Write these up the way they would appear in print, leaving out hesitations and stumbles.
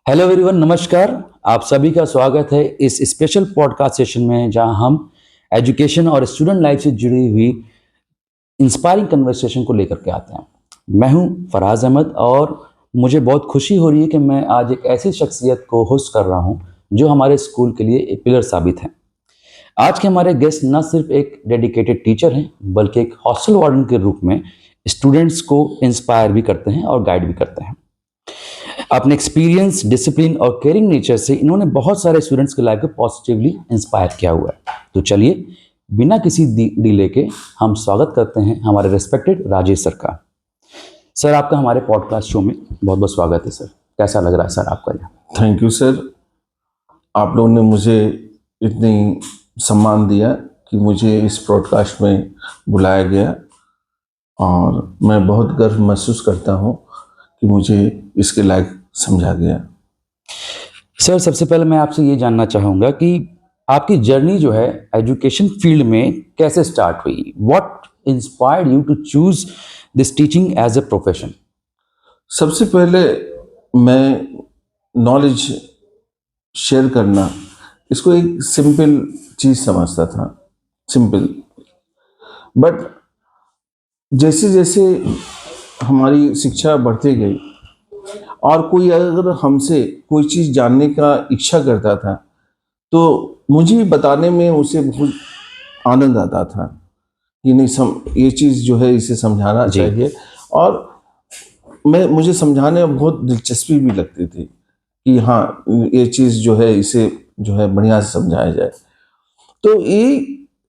Hello everyone, नमस्कार। आप सभी का स्वागत है इस स्पेशल पॉडकास्ट सेशन में, जहां हम एजुकेशन और स्टूडेंट लाइफ से जुड़ी हुई इंस्पायरिंग कन्वर्सेशन को लेकर के आते हैं। मैं हूं फराज अहमद और मुझे बहुत खुशी हो रही है कि मैं आज एक ऐसी शख्सियत को होस्ट कर रहा हूं जो हमारे स्कूल के लिए एक पिलर साबित है। आज के हमारे गेस्ट न सिर्फ एक डेडिकेटेड टीचर हैं, बल्कि एक हॉस्टल वार्डन के रूप में स्टूडेंट्स को इंस्पायर भी करते हैं और गाइड भी करते हैं। अपने एक्सपीरियंस, डिसिप्लिन और केयरिंग नेचर से इन्होंने बहुत सारे स्टूडेंट्स की लाइफ को पॉजिटिवली इंस्पायर किया हुआ है। तो चलिए, बिना किसी डिले के हम स्वागत करते हैं हमारे रिस्पेक्टेड राजेश सर का। सर, आपका हमारे पॉडकास्ट शो में बहुत बहुत स्वागत है सर। कैसा लग रहा है सर आपका यहाँ? Thank you sir. आप लोगों ने मुझे इतनी सम्मान दिया कि मुझे इस पॉडकास्ट में बुलाया गया और मैं बहुत गर्व महसूस करता हूँ कि मुझे इसके लायक समझा गया। सर, सबसे पहले मैं आपसे ये जानना चाहूँगा कि आपकी जर्नी जो है एजुकेशन फील्ड में कैसे स्टार्ट हुई? What inspired you to choose this teaching as a profession? सबसे पहले मैं नॉलेज शेयर करना, इसको एक सिंपल चीज़ समझता था, सिंपल। बट जैसे जैसे हमारी शिक्षा बढ़ती गई और कोई अगर हमसे कोई चीज़ जानने का इच्छा करता था तो मुझे बताने में उसे बहुत आनंद आता था कि नहीं, ये चीज़ जो है इसे समझाना चाहिए। और मुझे समझाने में बहुत दिलचस्पी भी लगती थी कि हाँ, ये चीज़ जो है इसे जो है बढ़िया से समझाया जाए। तो ये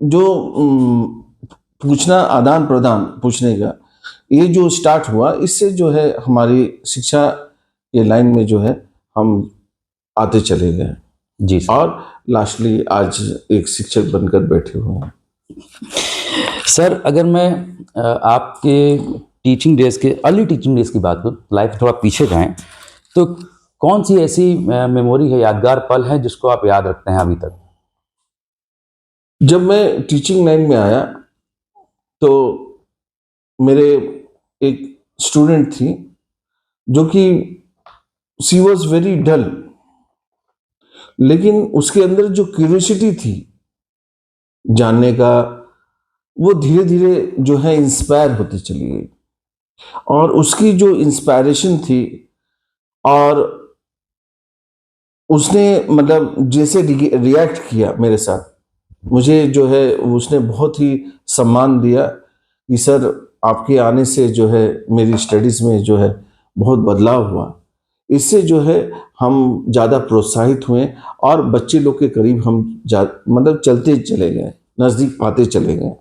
जो पूछना, आदान प्रदान पूछने का, ये जो स्टार्ट हुआ, इससे जो है हमारी शिक्षा के लाइन में जो है हम आते चले गए जी सर। और लास्टली आज एक शिक्षक बनकर बैठे हुए हैं। सर, अगर मैं आपके टीचिंग डेज के अर्ली टीचिंग डेज की बात करूँ, लाइफ थोड़ा पीछे जाएं, तो कौन सी ऐसी मेमोरी है, यादगार पल है जिसको आप याद रखते हैं अभी तक? जब मैं टीचिंग लाइन में आया तो मेरे एक स्टूडेंट थी जो कि शी वॉज वेरी डल, लेकिन उसके अंदर जो क्यूरियोसिटी थी जानने का, वो धीरे धीरे जो है इंस्पायर होती चली गई। और उसकी जो इंस्पायरेशन थी और उसने मतलब जैसे रिएक्ट किया मेरे साथ, मुझे जो है उसने बहुत ही सम्मान दिया कि सर, आपके आने से जो है मेरी स्टडीज़ में जो है बहुत बदलाव हुआ। इससे जो है हम ज़्यादा प्रोत्साहित हुए और बच्चे लोग के करीब हम मतलब चलते चले गए, नज़दीक पाते चले गए।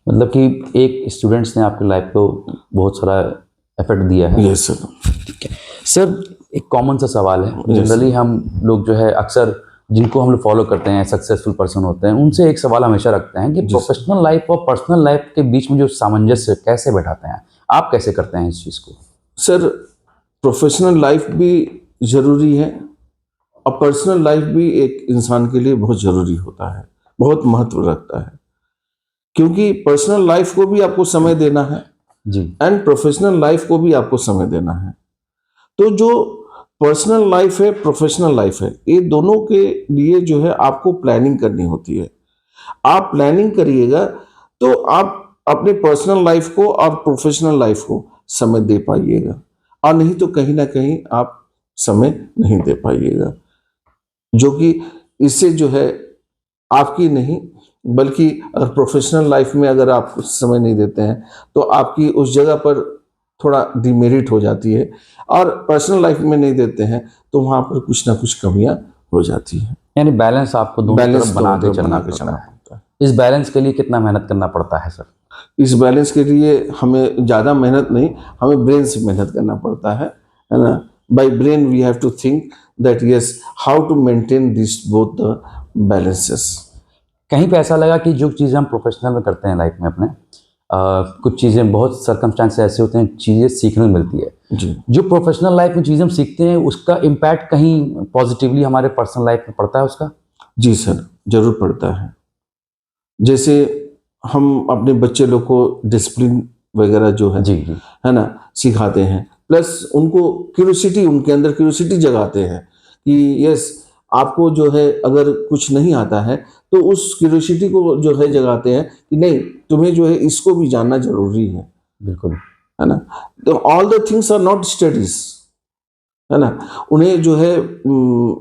मतलब कि एक स्टूडेंट्स ने आपकी लाइफ को बहुत सारा एफर्ट दिया है। Yes sir. ठीक है सर, एक कॉमन सा सवाल है। Yes. जनरली हम लोग जो है अक्सर जिनको हम लोग फॉलो करते हैं, सक्सेसफुल पर्सन होते हैं, उनसे एक सवाल हमेशा रखते हैं कि प्रोफेशनल लाइफ और पर्सनल लाइफ के बीच में जो सामंजस्य कैसे बैठाते हैं? आप कैसे करते हैं इस चीज़ को? सर, प्रोफेशनल लाइफ भी ज़रूरी है और पर्सनल लाइफ भी एक इंसान के लिए बहुत ज़रूरी होता है, बहुत महत्व रखता है, क्योंकि पर्सनल लाइफ को भी आपको समय देना है जी। एंड प्रोफेशनल लाइफ को भी आपको समय देना है। तो जो पर्सनल लाइफ है, प्रोफेशनल लाइफ है, ये दोनों के लिए जो है आपको प्लानिंग करनी होती है। आप प्लानिंग करिएगा तो आप अपने पर्सनल लाइफ को और प्रोफेशनल लाइफ को समय दे पाइएगा, और नहीं तो कहीं ना कहीं आप समय नहीं दे पाइएगा, जो कि इससे जो है आपकी नहीं, बल्कि अगर प्रोफेशनल लाइफ में अगर आप समय नहीं देते हैं तो आपकी उस जगह पर थोड़ा डिमेरिट हो जाती है, और पर्सनल लाइफ में नहीं देते हैं तो वहाँ पर कुछ ना कुछ कमियां हो जाती हैं। यानी बैलेंस आपको दोनों तरफ बना के चलना चलना पड़ता है। पड़ता है। इस बैलेंस के लिए कितना मेहनत करना पड़ता है सर? इस बैलेंस के लिए हमें ज़्यादा मेहनत नहीं, हमें ब्रेन से मेहनत करना पड़ता है ना। By brain we have to think that yes, how to maintain this both the balances. कहीं पे ऐसा लगा कि जो चीज़ें हम प्रोफेशनल में करते हैं लाइफ में अपने, कुछ चीज़ें, बहुत सर्कमस्टांस ऐसे होते हैं, चीज़ें सीखने को मिलती है जी। जो प्रोफेशनल लाइफ में चीज़ें हम सीखते हैं, उसका इम्पैक्ट कहीं पॉजिटिवली हमारे पर्सनल लाइफ में पड़ता है उसका? जी सर, जरूर पड़ता है। जैसे हम अपने बच्चे लोग को डिसिप्लिन वगैरह जो है जी जी। है ना, सिखाते हैं, प्लस उनको क्यूरियोसिटी, उनके अंदर क्यूरियोसिटी जगाते हैं कि यस, आपको जो है अगर कुछ नहीं आता है तो उस क्यूरियोसिटी को जो है जगाते हैं कि नहीं, तुम्हें जो है इसको भी जानना जरूरी बिल्कुल है ना। तो all the things are not studies, है ना। उन्हें जो है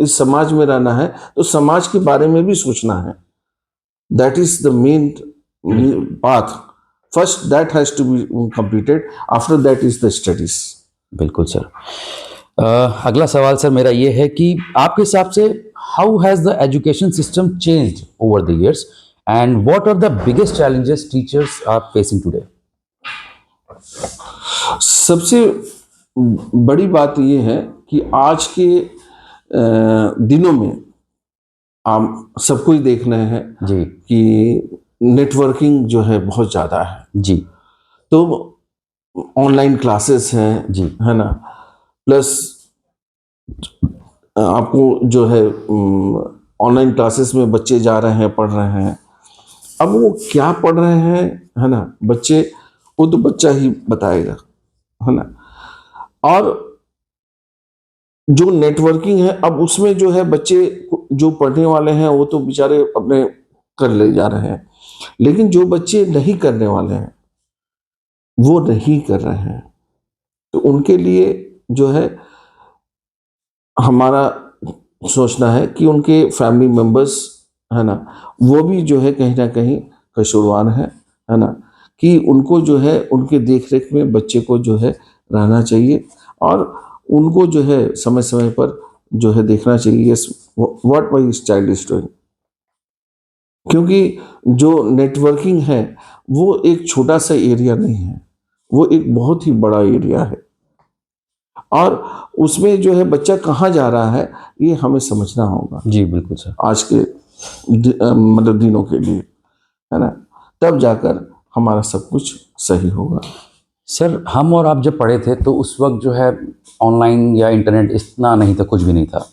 इस समाज में रहना है तो समाज के बारे में भी सोचना है। That is the main path. First that has to be completed, after that is the studies. बिल्कुल सर। अगला सवाल सर मेरा ये है कि आपके हिसाब से how has the education system changed over the years and what are the biggest challenges teachers are facing today? सबसे बड़ी बात यह है कि आज के दिनों में आप सबको ही देख रहे हैं जी कि नेटवर्किंग जो है बहुत ज़्यादा है। जी तो ऑनलाइन क्लासेस हैं जी है ना, प्लस आपको जो है ऑनलाइन क्लासेस में बच्चे जा रहे हैं, पढ़ रहे हैं। अब वो क्या पढ़ रहे हैं, है ना, बच्चे, वो तो बच्चा ही बताएगा, है ना। और जो नेटवर्किंग है, अब उसमें जो है बच्चे जो पढ़ने वाले हैं वो तो बेचारे अपने कर ले जा रहे हैं, लेकिन जो बच्चे नहीं करने वाले हैं वो नहीं कर रहे हैं, तो उनके लिए जो है हमारा सोचना है कि उनके फैमिली मेंबर्स, है ना, वो भी जो है कहीं ना कहीं कसूरवार है ना, कि उनको जो है उनके देख रेख में बच्चे को जो है रहना चाहिए और उनको जो है समय समय पर जो है देखना चाहिए what my child is doing. क्योंकि जो नेटवर्किंग है वो एक छोटा सा एरिया नहीं है, वो एक बहुत ही बड़ा एरिया है और उसमें जो है बच्चा कहाँ जा रहा है ये हमें समझना होगा जी बिल्कुल सर। आज के मतलब दिनों के लिए, है ना, तब जाकर हमारा सब कुछ सही होगा। सर हम और आप जब पढ़े थे तो उस वक्त जो है ऑनलाइन या इंटरनेट इतना नहीं था, कुछ भी नहीं था।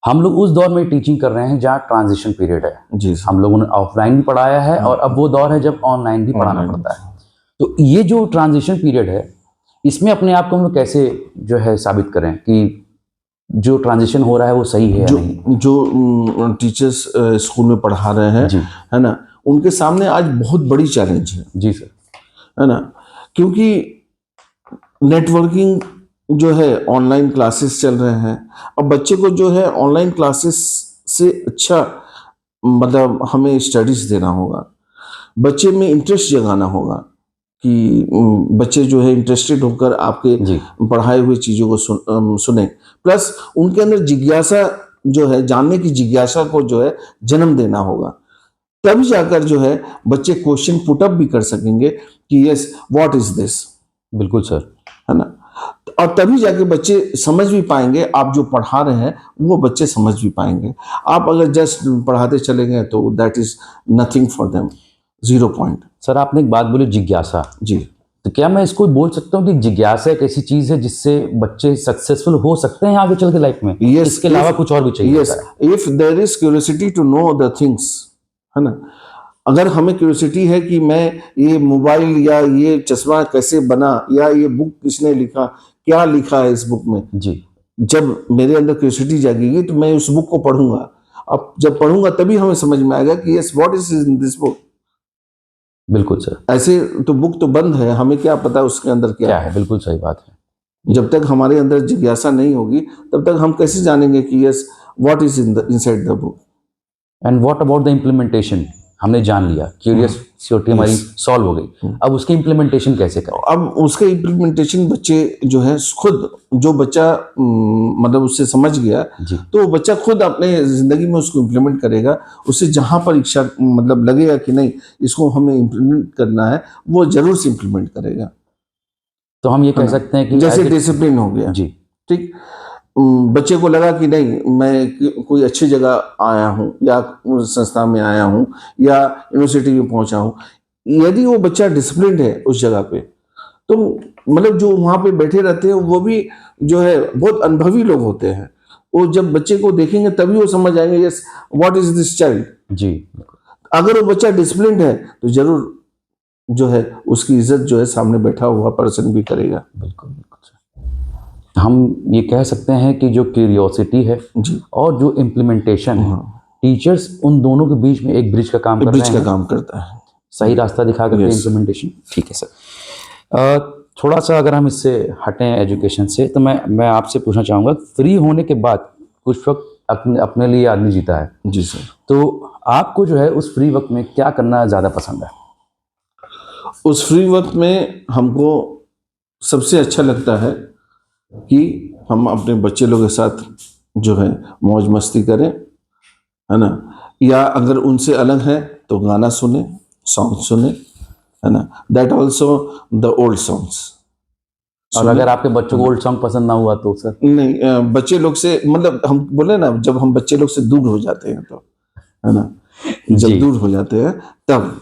हम लोग उस दौर में टीचिंग कर रहे हैं जहाँ ट्रांजिशन पीरियड है। जी सर। हम लोगों ने ऑफलाइन भी पढ़ाया है और अब वो दौर है जब ऑनलाइन भी पढ़ाना Online। पड़ता है। तो ये जो ट्रांजिशन पीरियड है इसमें अपने आप को हम लोग कैसे जो है साबित करें कि जो ट्रांजिशन हो रहा है वो सही है या जो नहीं? जो टीचर्स स्कूल में पढ़ा रहे हैं, जी है ना, उनके सामने आज बहुत बड़ी चैलेंज जी सर। है ना, क्योंकि नेटवर्किंग जो है, ऑनलाइन क्लासेस चल रहे हैं। अब बच्चे को जो है ऑनलाइन क्लासेस से अच्छा मतलब हमें स्टडीज देना होगा, बच्चे में इंटरेस्ट जगाना होगा कि बच्चे जो है इंटरेस्टेड होकर आपके जी पढ़ाए हुए चीज़ों को सुने, प्लस उनके अंदर जिज्ञासा जो है, जानने की जिज्ञासा को जो है जन्म देना होगा। तभी जाकर जो है बच्चे क्वेश्चन पुट अप भी कर सकेंगे कि यस, व्हाट इज दिस, बिल्कुल सर। है ना। और तभी जाके बच्चे समझ भी पाएंगे, आप जो पढ़ा रहे हैं वो बच्चे समझ भी पाएंगे। आप अगर जस्ट पढ़ाते चले गए तो that is nothing for them, 0 point. Sir आपने एक बात बोली जिज्ञासा, जी। तो क्या मैं इसको बोल सकता हूँ कि जिज्ञासा एक ऐसी चीज है जिससे बच्चे सक्सेसफुल हो सकते हैं आगे चल के लाइफ में? Yes, इसके अलावा कुछ और भी चाहिए यस, होता है? If there is curiosity to know the things, है ना, अगर हमें क्यूरियोसिटी है कि मैं ये मोबाइल या ये चश्मा कैसे बना या ये बुक किसने लिखा, क्या लिखा है इस बुक में, जी जब मेरे अंदर क्यूरियोसिटी जागेगी तो मैं उस बुक को पढ़ूंगा। अब जब पढ़ूंगा तभी हमें समझ में आएगा कि yes, what is in this book. बिल्कुल सर। ऐसे तो बुक तो बंद है, हमें क्या पता उसके अंदर क्या क्या है। है, बिल्कुल सही बात है। जब तक हमारे अंदर जिज्ञासा नहीं होगी तब तक हम कैसे जानेंगे कि yes, what is inside the book. And what about the implementation? हमने जान लिया, क्यूरियसिटी हमारी सॉल्व हो गई, अब उसकी इम्प्लीमेंटेशन कैसे करें? अब उसके इम्प्लीमेंटेशन बच्चे जो है खुद, जो बच्चा मतलब उससे समझ गया जी तो वो बच्चा खुद अपने जिंदगी में उसको इम्प्लीमेंट करेगा। उसे जहां पर इच्छा मतलब लगेगा कि नहीं इसको हमें इम्प्लीमेंट करना है, वो जरूर से इम्प्लीमेंट करेगा। तो हम ये है कह ना? सकते हैं कि जैसे as a- डिसिप्लिन हो गया, जी ठीक। बच्चे को लगा कि नहीं, मैं कोई अच्छी जगह आया हूँ या उस संस्था में आया हूँ या यूनिवर्सिटी में पहुंचा हूँ, यदि वो बच्चा डिसिप्लिन है उस जगह पे, तो मतलब जो वहां पे बैठे रहते हैं वो भी जो है बहुत अनुभवी लोग होते हैं। वो जब बच्चे को देखेंगे तभी वो समझ आएंगे yes, what is this child. जी अगर वो बच्चा डिसिप्लिन है तो जरूर जो है उसकी इज्जत जो है सामने बैठा हुआ पर्सन भी करेगा। बिल्कुल बिल्कुल सर। हम ये कह सकते हैं कि जो क्यूरियोसिटी है जी, और जो इम्प्लीमेंटेशन है, टीचर्स उन दोनों के बीच में एक ब्रिज का काम कर ब्रिज रहे का हैं, काम करता है। सही रास्ता दिखा करके Yes. इम्प्लीमेंटेशन। ठीक है सर। थोड़ा सा अगर हम इससे हटें एजुकेशन से, तो मैं आपसे पूछना चाहूँगा, फ्री होने के बाद कुछ वक्त अपने अपने लिए आदमी जीता है, जी सर। तो आपको जो है उस फ्री वक्त में क्या करना ज़्यादा पसंद है? उस फ्री वक्त में हमको सबसे अच्छा लगता है कि हम अपने बच्चे लोग के साथ जो है मौज मस्ती करें, है ना, या अगर उनसे अलग है तो गाना सुने, सॉन्ग सुने, है ना, that also the old songs और अगर आपके बच्चों को ओल्ड सॉन्ग पसंद ना हुआ तो सर? नहीं, बच्चे लोग से मतलब हम बोले ना, जब हम बच्चे लोग से दूर हो जाते हैं तो, है ना, जब जी। दूर हो जाते हैं तब।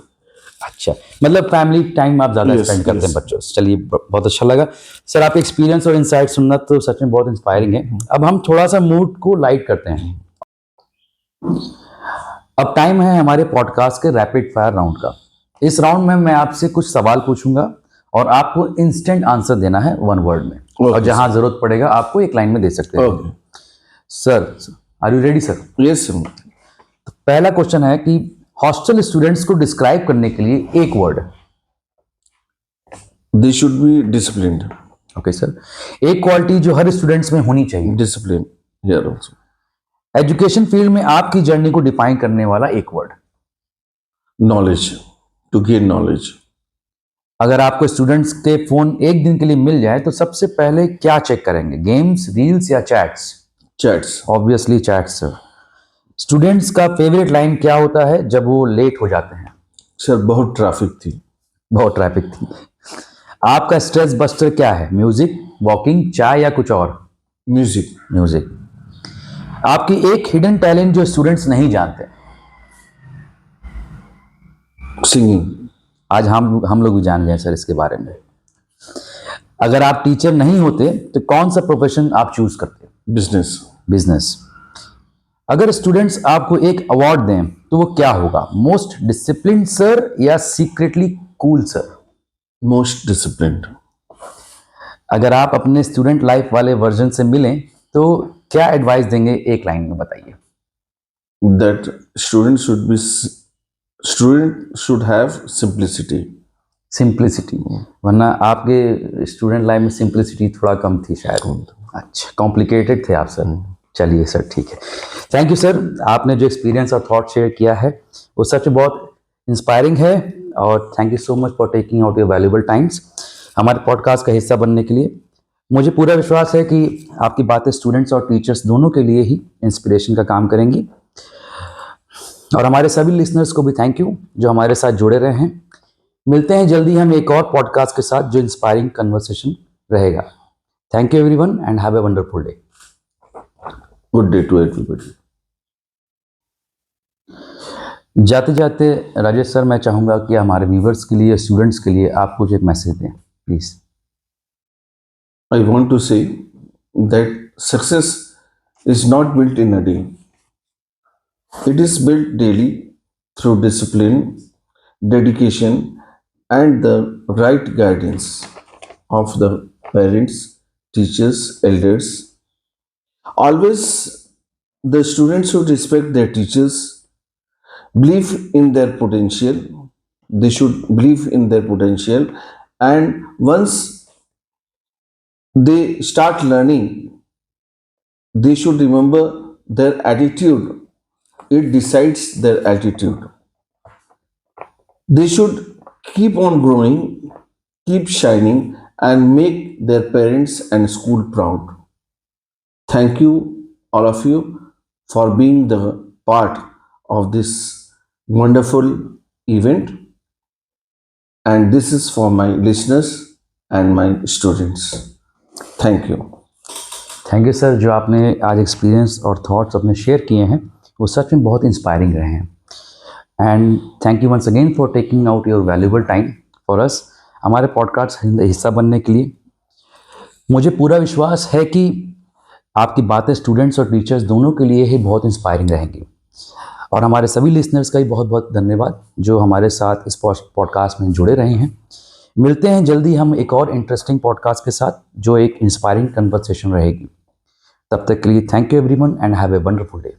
अच्छा, मतलब फैमिली टाइम आप ज़्यादा Yes, स्पेंड करते हैं yes. बच्चों से। चलिए, बहुत अच्छा लगा सर, आपके एक्सपीरियंस और इंसाइट सुनना तो सच में बहुत इंस्पायरिंग है। अब हम थोड़ा सा मूड को लाइट करते हैं। अब टाइम है हमारे पॉडकास्ट के रैपिड फायर राउंड का। इस राउंड में मैं आपसे कुछ सवाल पूछूंगा और आपको इंस्टेंट आंसर देना है वन वर्ड में, Okay, और जहां जरूरत पड़ेगा आपको एक लाइन में दे सकते हैं। Okay, sir, are you ready sir? Yes sir. पहला क्वेश्चन है कि हॉस्टल स्टूडेंट्स को डिस्क्राइब करने के लिए एक word. They should be disciplined. Okay sir. एक क्वालिटी जो हर स्टूडेंट्स में होनी चाहिए। Discipline here also. Education field में आपकी जर्नी को डिफाइन करने वाला एक word. Knowledge, to gain knowledge. अगर आपको स्टूडेंट्स के फोन एक दिन के लिए मिल जाए तो सबसे पहले क्या चेक करेंगे? गेम्स, रील्स या chats? Chats. Obviously chats sir. Students का फेवरेट लाइन क्या होता है जब वो लेट हो जाते हैं? सर बहुत ट्रैफिक थी। बहुत ट्रैफिक थी। आपका स्ट्रेस बस्टर क्या है? म्यूजिक, वॉकिंग, चाय या कुछ और? म्यूजिक। म्यूजिक। आपकी एक हिडन टैलेंट जो स्टूडेंट्स नहीं जानते। सिंगिंग। आज हम लोग भी जान गए सर इसके बारे में। अगर आप टीचर नहीं होते तो कौन सा प्रोफेशन आप चूज करते? बिजनेस। बिजनेस। अगर स्टूडेंट्स आपको एक अवार्ड दें तो वो क्या होगा? मोस्ट डिसिप्लिन्ड सर या secretly cool sir? Most disciplined. अगर आप अपने स्टूडेंट लाइफ वाले वर्जन से मिलें तो क्या एडवाइस देंगे? एक लाइन में बताइए। That student should have simplicity. Simplicity. वरना आपके स्टूडेंट लाइफ में सिंप्लिसिटी थोड़ा कम थी शायद। अच्छा, कॉम्प्लिकेटेड थे आप सर। चलिए सर, ठीक है। थैंक यू सर, आपने जो एक्सपीरियंस और थॉट शेयर किया है वो सच में बहुत इंस्पायरिंग है, और thank you so much for taking out your valuable times हमारे पॉडकास्ट का हिस्सा बनने के लिए। मुझे पूरा विश्वास है कि आपकी बातें स्टूडेंट्स और टीचर्स दोनों के लिए ही इंस्पिरेशन का काम करेंगी। और हमारे सभी लिसनर्स को भी थैंक यू जो हमारे साथ जुड़े रहे हैं। मिलते हैं जल्दी हम एक और पॉडकास्ट के साथ जो इंस्पायरिंग कन्वर्सेशन रहेगा। Thank you everyone and have a wonderful day. Good day to everybody. जाते जाते राजेश सर, मैं चाहूंगा कि हमारे व्यूवर्स के लिए, स्टूडेंट्स के लिए आप कुछ एक मैसेज दें please. I want to say that success is not built in a day. It is built daily through discipline, dedication, and the right guidance of the parents, teachers, elders. Always, the students should respect their teachers, believe in their potential. They should believe in their potential, and once they start learning, they should remember their attitude. It decides their attitude. They should keep on growing, keep shining, and make their parents and school proud. Thank you, all of you, for being the part of this wonderful event. And this is for my listeners and my students. Thank you. Thank you sir, जो आपने आज experience और thoughts अपने share किए हैं वो सच में बहुत इंस्पायरिंग रहे हैं। And thank you once again for taking out your valuable time for us, हमारे पॉडकास्ट हिस्सा बनने के लिए। मुझे पूरा विश्वास है कि आपकी बातें स्टूडेंट्स और टीचर्स दोनों के लिए ही बहुत इंस्पायरिंग रहेंगी। और हमारे सभी लिसनर्स का भी बहुत बहुत धन्यवाद जो हमारे साथ इस पॉडकास्ट में जुड़े रहे हैं। मिलते हैं जल्दी हम एक और इंटरेस्टिंग पॉडकास्ट के साथ जो एक इंस्पायरिंग कन्वर्सेशन रहेगी। तब तक के लिए thank you everyone and have a wonderful day.